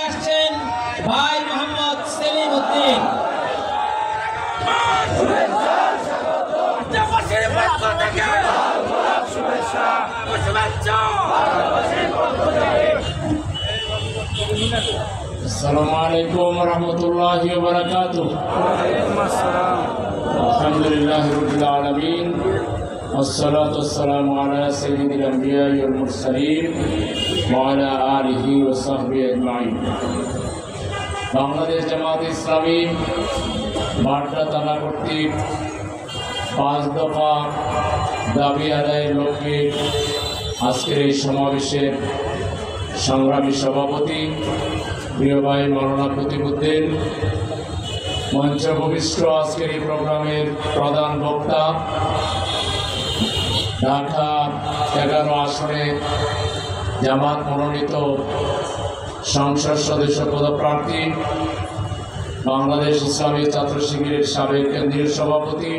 আসছেন ভাই মোহাম্মদ সেলিম উদ্দিন। আসসালামু আলাইকুম ওয়া রাহমাতুল্লাহি ওয়া বারাকাতুহু। আলহামদুলিল্লাহি রাব্বিল আলামিন والصلاة والسلام على سيد الأنبياء والمرسلين وعلى آله وصحبه أجمعين। বাংলাদেশ জামাত ইসলামী বাড্ডা থানা কর্তৃক 5 দফা দাবি আদায়ের লক্ষ্যে আজকের এই সমাবেশের সংগ্রামী সভাপতি প্রিয় ভাই মাওলানা প্রতিবুদ্দিন, মঞ্চ ভূমিষ্ঠ আজকের এই প্রোগ্রামের প্রধান বক্তা, ঢাকা 11 আসনে জামাত মনোনীত সংসদ সদস্য পদপ্রার্থী, বাংলাদেশ ইসলামী ছাত্র শিবিরের সাবেক কেন্দ্রীয় সভাপতি,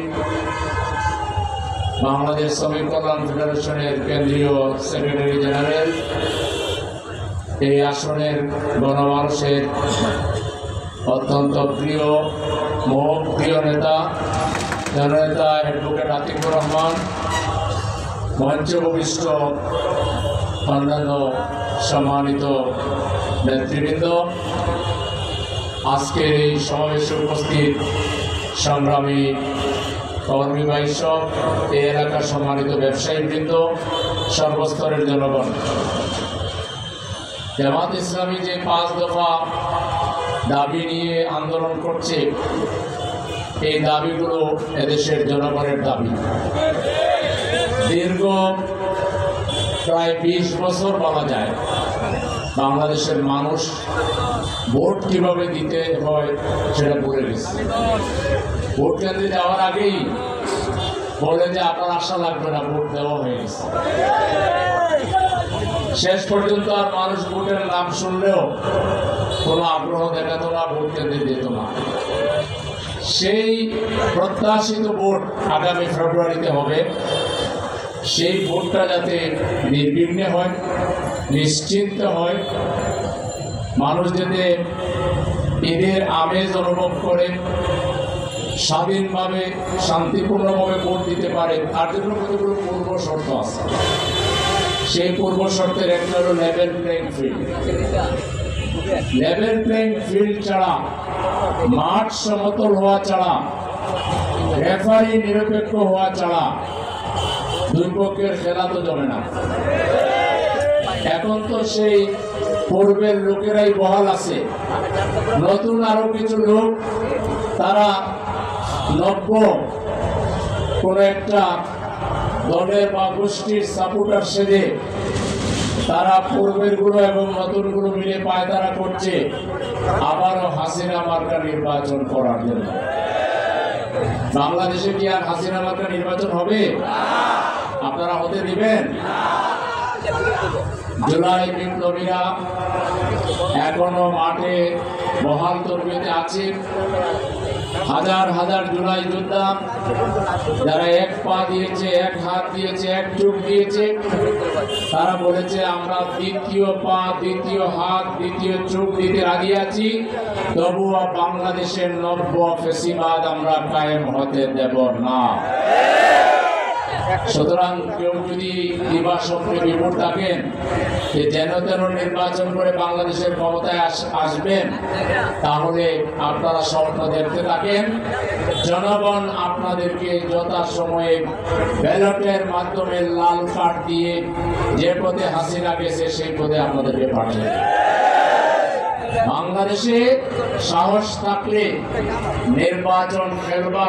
বাংলাদেশ শ্রমিক কল্যাণ ফেডারেশনের কেন্দ্রীয় সেক্রেটারি জেনারেল, এই আসনের গণমানুষের অত্যন্ত প্রিয় প্রিয় নেতা জননেতা অ্যাডভোকেট আতিকুর রহমান, মঞ্চ ভূমিষ্ঠ অন্যান্য সম্মানিত নেতৃবৃন্দ, আজকের এই সমাবেশে উপস্থিত সংগ্রামী কর্মী ভাইস, এই এলাকার সম্মানিত ব্যবসায়ীবৃন্দ, সর্বস্তরের জনগণ, জামাত ইসলামী যে 5 দফা দাবি নিয়ে আন্দোলন করছে, এই দাবিগুলো এদেশের জনগণের দাবি। দীর্ঘ প্রায় 20 বছর বলা যায় বাংলাদেশের মানুষ ভোট কিভাবে দিতে হয় সেটা ভুলে গেছে। ভোট কেন্দ্রে যাওয়ার আগেই বলে যে আপনার আশা লাগবে না, ভোট দেওয়া হয়ে গেছে। শেষ পর্যন্ত আর মানুষ ভোটের নাম শুনলেও কোনো আগ্রহ দেখাতো না, ভোট কেন্দ্রে যেত না। সেই প্রত্যাশিত ভোট আগামী ফেব্রুয়ারিতে হবে, সেই ভোটটা যাতে নির্বিঘ্নে হয়, নিশ্চিন্ত হয়, মানুষ যাতে ঈদের আমেজ অনুভব করে স্বাধীনভাবে শান্তিপূর্ণভাবে ভোট দিতে পারে, তার জন্য কতগুলো পূর্ব শর্ত আছে। সেই পূর্ব শর্তের একটা হলো level playing field. Level playing field ছাড়া, মাঠ সমতল হওয়া ছাড়া, রেফারি নিরপেক্ষ হওয়া ছাড়া দুই পক্ষের খেলা তো জমে না। এখন তো সেই পূর্বের লোকেরাই বহাল আছে, নতুন আরো কিছু লোক তারা নব্য কোন একটা দলের বা গোষ্ঠীর সাপোর্টার সেজে তারা পূর্বের গুলো এবং নতুন গুলো মিলে পায়তারা করছে আবারও হাসিনা মার্কা নির্বাচন করার জন্য। বাংলাদেশে কি আর হাসিনা মার্কা নির্বাচন হবে? আপনারা হতে দিবেন? জুলাই বিপ্লবীরা এখনো মাঠে বহাল তরবিয়তে আছে। হাজার হাজার জুলাই যোদ্ধা যারা এক পা দিয়েছে, এক হাত দিয়েছে, এক চোখ দিয়েছে, তারা বলেছে আমরা দ্বিতীয় পা, দ্বিতীয় হাত, দ্বিতীয় চোখ দিতে রাজি আছি, তবুও বাংলাদেশের নব্য ফ্যাসিবাদ আমরা কায়েম হতে দেব না। সুতরাং কেউ যদি দিবা স্বপ্নে বিমূঢ় থাকেন যে যেন তেন নির্বাচন করে বাংলাদেশের ক্ষমতায় আসবেন, তাহলে আপনারা স্বপ্ন দেখতে থাকেন। জনগণ আপনাদেরকে যথাসময়ে ব্যালটের মাধ্যমে লাল কার্ড দিয়ে যে পথে হাসিনা গেছে সেই পথে আপনাদেরকে পাঠিয়ে দেবে। বাংলাদেশে সাহস থাকলে নির্বাচন খেলবার